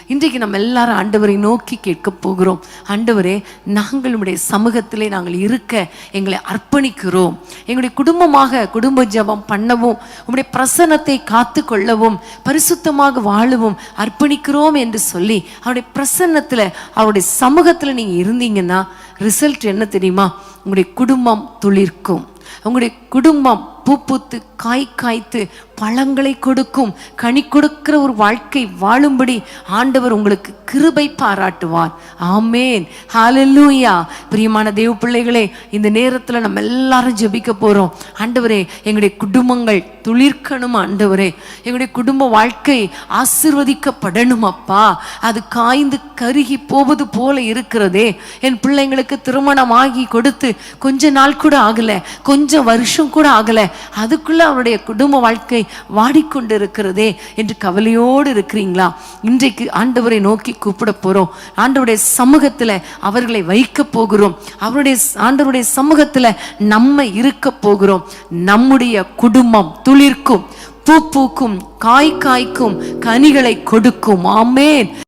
இன்றைக்கு நம்ம எல்லாரும் ஆண்டவரை நோக்கி கேட்க போகிறோம். ஆண்டவரே, நாங்கள் உம்முடைய சமூகத்திலே நாங்கள் இருக்க எங்களை அர்ப்பணிக்கிறோம். எங்களுடைய குடும்பமாக குடும்ப ஜெபம் பண்ணவும், உம்முடைய பிரசன்னத்தை காத்து கொள்ளவும், பரிசுத்தமாக வாழவும் அர்ப்பணிக்கிறோம் என்று சொல்லி அவருடைய பிரசன்னத்தில் அவருடைய சமூகத்தில் நீங்கள் இருந்தீங்கன்னா ரிசல்ட் என்ன தெரியுமா? உங்களுடைய குடும்பம் துளிர்க்கும். உங்களுடைய குடும்பம் பூ பூத்து காய் காய்த்து பழங்களை கொடுக்கும். கனி கொடுக்கிற ஒரு வாழ்க்கை வாழும்படி ஆண்டவர் உங்களுக்கு கிருபை பாராட்டுவார். ஆமேன், ஹல்லேலூயா. பிரியமான தேவ பிள்ளைகளே, இந்த நேரத்தில் நம்ம எல்லாரும் ஜெபிக்க போறோம். ஆண்டவரே, எங்களுடைய குடும்பங்கள் துளிர்க்கணும். ஆண்டவரே, எங்களுடைய குடும்ப வாழ்க்கை ஆசீர்வதிக்கப்படணும். அப்பா, அது காய்ந்து கருகி போவது போல இருக்கிறதே. என் பிள்ளைங்களுக்கு திருமணம் ஆகி கொடுத்து கொஞ்ச நாள் கூட ஆகல, கொஞ்சம் வருஷம் கூட ஆகல, அதுக்குள்ள அவருடைய குடும்ப வாழ்க்கை வாடிக்கொண்டு இருக்கிறதே என்று கவலையோடு இருக்கிறீங்களா? இன்றைக்கு ஆண்டவரை நோக்கி கூப்பிட போறோம். ஆண்டவருடைய சமூகத்துல அவர்களை வைக்க போகிறோம். ஆண்டவருடைய சமூகத்துல நம்ம இருக்க போகிறோம். நம்முடைய குடும்பம் துளிர்க்கும், பூ பூக்கும், காய் காய்க்கும், கனிகளை கொடுக்கும். ஆமேன்.